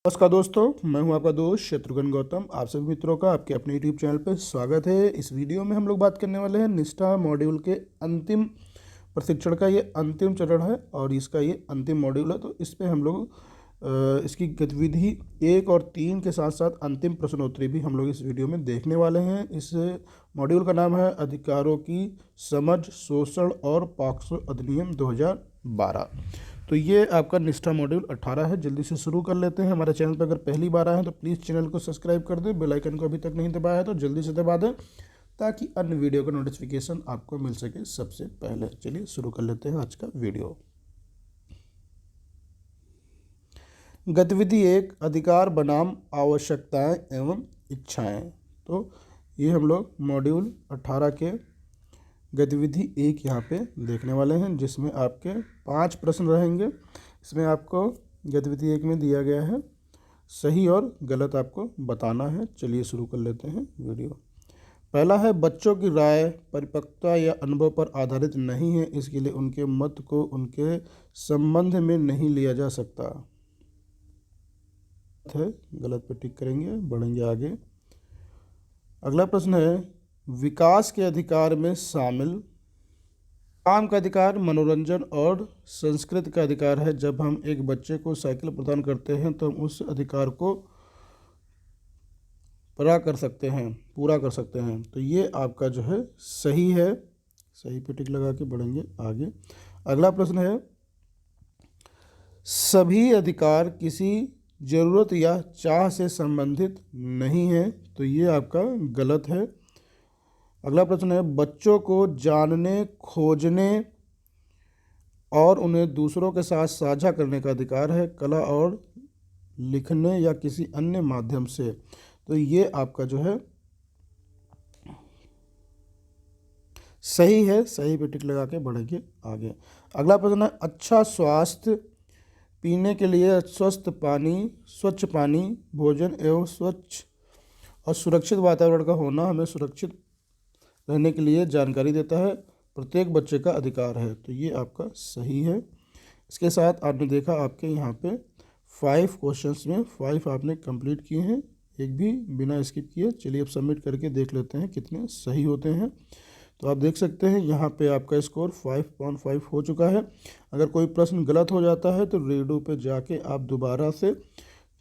नमस्कार दोस्तों, मैं हूं आपका दोस्त शत्रुघ्न गौतम। आप सभी मित्रों का आपके अपने यूट्यूब चैनल पर स्वागत है। इस वीडियो में हम लोग बात करने वाले हैं निष्ठा मॉड्यूल के अंतिम प्रशिक्षण का। ये अंतिम चरण है और इसका ये अंतिम मॉड्यूल है, तो इस पे हम लोग इसकी गतिविधि 1 और 3 के साथ साथ अंतिम प्रश्नोत्तरी भी हम लोग इस वीडियो में देखने वाले हैं। इस मॉड्यूल का नाम है अधिकारों की समझ, शोषण और पॉक्सो अधिनियम 2012। तो ये आपका निष्ठा मॉड्यूल 18 है। जल्दी से शुरू कर लेते हैं। हमारे चैनल पर अगर पहली बार आए हैं तो प्लीज़ चैनल को सब्सक्राइब कर दें। बेल आइकन को अभी तक नहीं दबाया है तो जल्दी से दबा दें ताकि अन्य वीडियो का नोटिफिकेशन आपको मिल सके सबसे पहले। चलिए शुरू कर लेते हैं आज का वीडियो। गतिविधि 1, अधिकार बनाम आवश्यकताएं एवं इच्छाएं। तो ये हम लोग मॉड्यूल 18 के गतिविधि 1 यहाँ पे देखने वाले हैं, जिसमें आपके 5 प्रश्न रहेंगे। इसमें आपको गतिविधि 1 में दिया गया है सही और गलत आपको बताना है। चलिए शुरू कर लेते हैं वीडियो। पहला है, बच्चों की राय परिपक्वता या अनुभव पर आधारित नहीं है, इसके लिए उनके मत को उनके संबंध में नहीं लिया जा सकता है। गलत पे टिक करेंगे, बढ़ेंगे आगे। अगला प्रश्न है, विकास के अधिकार में शामिल काम का अधिकार, मनोरंजन और संस्कृति का अधिकार है। जब हम एक बच्चे को साइकिल प्रदान करते हैं तो हम उस अधिकार को पूरा कर सकते हैं। तो ये आपका जो है सही है। सही पे टिक लगा के बढ़ेंगे आगे। अगला प्रश्न है, सभी अधिकार किसी जरूरत या चाह से संबंधित नहीं है। तो ये आपका गलत है। अगला प्रश्न है, बच्चों को जानने, खोजने और उन्हें दूसरों के साथ साझा करने का अधिकार है, कला और लिखने या किसी अन्य माध्यम से। तो ये आपका जो है सही है। सही पे टिक लगा के बढ़ेंगे आगे। अगला प्रश्न है, अच्छा स्वास्थ्य, पीने के लिए स्वच्छ पानी, भोजन एवं स्वच्छ और सुरक्षित वातावरण का होना हमें सुरक्षित रहने के लिए जानकारी देता है, प्रत्येक बच्चे का अधिकार है। तो ये आपका सही है। इसके साथ आपने देखा आपके यहाँ पे 5 क्वेश्चंस में 5 आपने कंप्लीट किए हैं, एक भी बिना स्किप किए। चलिए अब सबमिट करके देख लेते हैं कितने सही होते हैं। तो आप देख सकते हैं यहाँ पे आपका स्कोर 5.5 हो चुका है। अगर कोई प्रश्न गलत हो जाता है तो रीडू पे जाके आप दोबारा से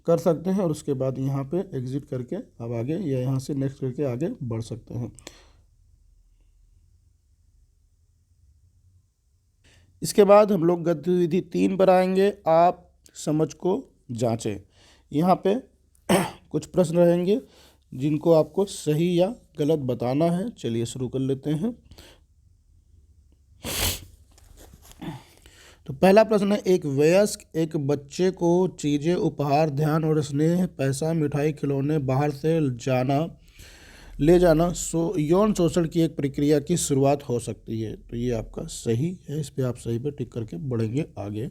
कर सकते हैं और उसके बाद यहाँ पे एग्जिट करके आप आगे या यहाँ से नेक्स्ट करके आगे बढ़ सकते हैं। इसके बाद हम लोग गतिविधि 3 पर आएंगे। आप समझ को जांचें। यहाँ पे कुछ प्रश्न रहेंगे जिनको आपको सही या गलत बताना है। चलिए शुरू कर लेते हैं। तो पहला प्रश्न है, एक वयस्क एक बच्चे को चीज़ें, उपहार, ध्यान और स्नेह, पैसा, मिठाई, खिलौने बाहर से ले जाना यौन शोषण की एक प्रक्रिया की शुरुआत हो सकती है। तो ये आपका सही है। इस पे आप सही पे टिक करके बढ़ेंगे आगे।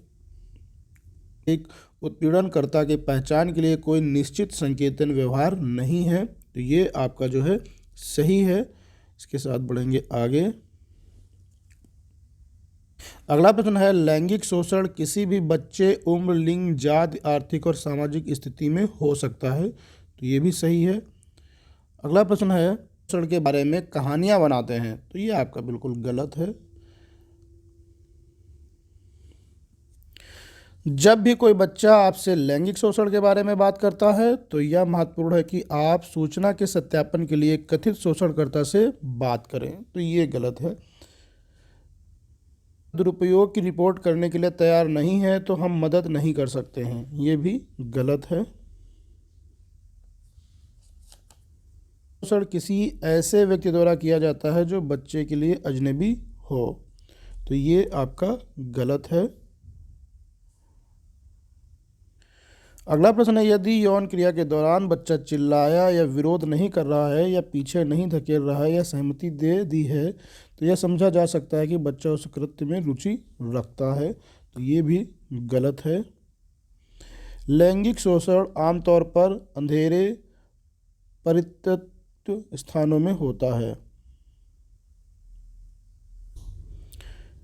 एक उत्पीड़नकर्ता की पहचान के लिए कोई निश्चित संकेतन व्यवहार नहीं है। तो ये आपका जो है सही है। इसके साथ बढ़ेंगे आगे। अगला प्रश्न है, लैंगिक शोषण किसी भी बच्चे, उम्र, लिंग, जाति, आर्थिक और सामाजिक स्थिति में हो सकता है। तो ये भी सही है। अगला प्रश्न है, शोषण के बारे में कहानियां बनाते हैं। तो ये आपका बिल्कुल गलत है। जब भी कोई बच्चा आपसे लैंगिक शोषण के बारे में बात करता है तो यह महत्वपूर्ण है कि आप सूचना के सत्यापन के लिए कथित शोषणकर्ता से बात करें। तो ये गलत है। दुरुपयोग की रिपोर्ट करने के लिए तैयार नहीं है तो हम मदद नहीं कर सकते हैं। ये भी गलत है। शोषण किसी ऐसे व्यक्ति द्वारा किया जाता है जो बच्चे के लिए अजनबी हो। तो ये आपका गलत है। अगला प्रश्न है, यदि यौन क्रिया के दौरान बच्चा चिल्लाया या विरोध नहीं कर रहा है या पीछे नहीं धकेल रहा है या सहमति दे दी है तो यह समझा जा सकता है कि बच्चा उस कृत्य में रुचि रखता है। तो ये भी गलत है। लैंगिक शोषण आमतौर पर अंधेरे परित्यक्त स्थानों में होता है।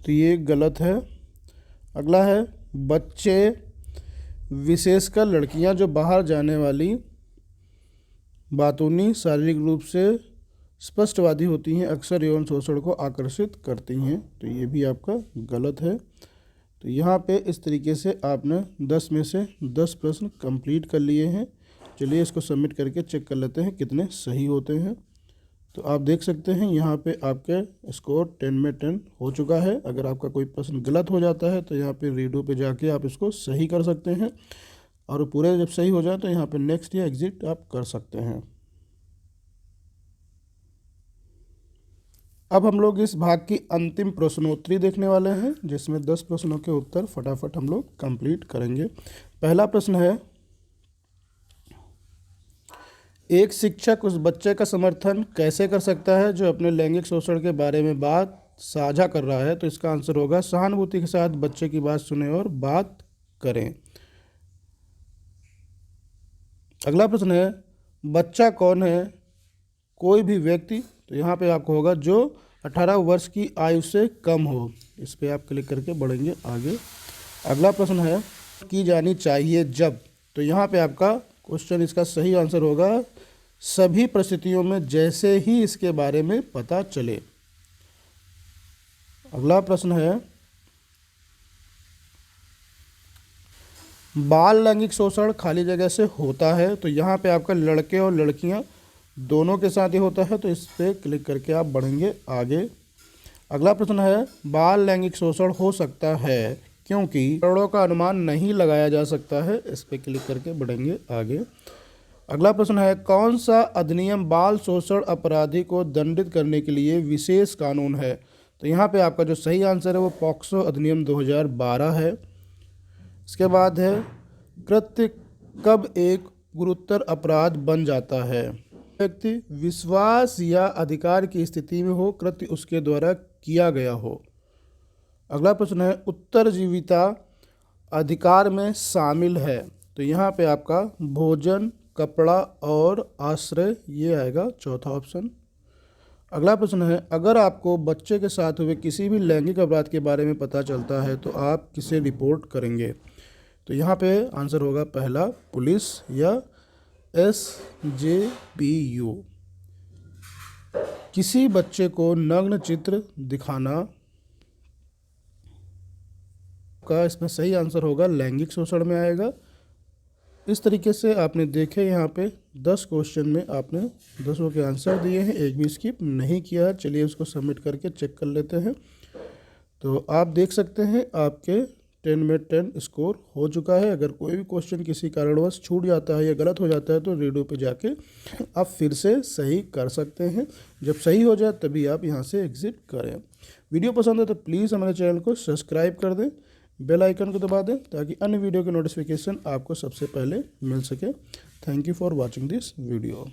तो ये गलत है। अगला है, बच्चे विशेषकर लड़कियां जो बाहर जाने वाली बातूनी शारीरिक रूप से स्पष्टवादी होती हैं अक्सर यौन शोषण को आकर्षित करती हैं। तो ये भी आपका गलत है। तो यहाँ पे इस तरीके से आपने 10 में से 10 प्रश्न कंप्लीट कर लिए हैं। चलिए इसको सबमिट करके चेक कर लेते हैं कितने सही होते हैं। तो आप देख सकते हैं यहाँ पे आपके स्कोर 10 में 10 हो चुका है। अगर आपका कोई प्रश्न गलत हो जाता है तो यहाँ पे रीडो पे जाके आप इसको सही कर सकते हैं, और पूरे जब सही हो जाए तो यहाँ पे नेक्स्ट या एग्जिट आप कर सकते हैं। अब हम लोग इस भाग की अंतिम प्रश्नोत्तरी देखने वाले हैं, जिसमें 10 प्रश्नों के उत्तर फटाफट हम लोग कंप्लीट करेंगे। पहला प्रश्न है, एक शिक्षक उस बच्चे का समर्थन कैसे कर सकता है जो अपने लैंगिक शोषण के बारे में बात साझा कर रहा है? तो इसका आंसर होगा सहानुभूति के साथ बच्चे की बात सुने और बात करें। अगला प्रश्न है, बच्चा कौन है? कोई भी व्यक्ति। तो यहाँ पे आपको होगा जो 18 वर्ष की आयु से कम हो। इस पर आप क्लिक करके बढ़ेंगे आगे। अगला प्रश्न है, की जानी चाहिए जब। तो यहाँ पे आपका क्वेश्चन, इसका सही आंसर होगा सभी परिस्थितियों में जैसे ही इसके बारे में पता चले। अगला प्रश्न है, बाल लैंगिक शोषण खाली जगह से होता है। तो यहाँ पे आपका लड़के और लड़कियाँ दोनों के साथ ही होता है। तो इस पर क्लिक करके आप बढ़ेंगे आगे। अगला प्रश्न है, बाल लैंगिक शोषण हो सकता है क्योंकि कारणों का अनुमान नहीं लगाया जा सकता है। इस पर क्लिक करके बढ़ेंगे आगे। अगला प्रश्न है, कौन सा अधिनियम बाल शोषण अपराधी को दंडित करने के लिए विशेष कानून है? तो यहाँ पे आपका जो सही आंसर है वो पॉक्सो अधिनियम 2012 है। इसके बाद है, कृत्य कब एक गुरुतर अपराध बन जाता है? व्यक्ति विश्वास या अधिकार की स्थिति में हो, कृत्य उसके द्वारा किया गया हो। अगला प्रश्न है, उत्तरजीविता अधिकार में शामिल है। तो यहाँ पे आपका भोजन, कपड़ा और आश्रय ये आएगा चौथा ऑप्शन। अगला प्रश्न है, अगर आपको बच्चे के साथ हुए किसी भी लैंगिक अपराध के बारे में पता चलता है तो आप किसे रिपोर्ट करेंगे? तो यहाँ पे आंसर होगा पहला पुलिस या SJPU। किसी बच्चे को नग्न चित्र दिखाना का इसमें सही आंसर होगा लैंगिक शोषण में आएगा। इस तरीके से आपने देखे यहाँ पे 10 क्वेश्चन में आपने 10 के आंसर दिए हैं, एक भी स्किप नहीं किया है। चलिए उसको सबमिट करके चेक कर लेते हैं। तो आप देख सकते हैं आपके 10 में 10 स्कोर हो चुका है। अगर कोई भी क्वेश्चन किसी कारणवश छूट जाता है या गलत हो जाता है तो रीडो पे जाके आप फिर से सही कर सकते हैं। जब सही हो जाए तभी आप यहाँ से एग्जिट करें। वीडियो पसंद है तो प्लीज़ हमारे चैनल को सब्सक्राइब कर दें, बेल आइकन को दबा दें ताकि अन्य वीडियो के नोटिफिकेशन आपको सबसे पहले मिल सके। Thank you for watching this video.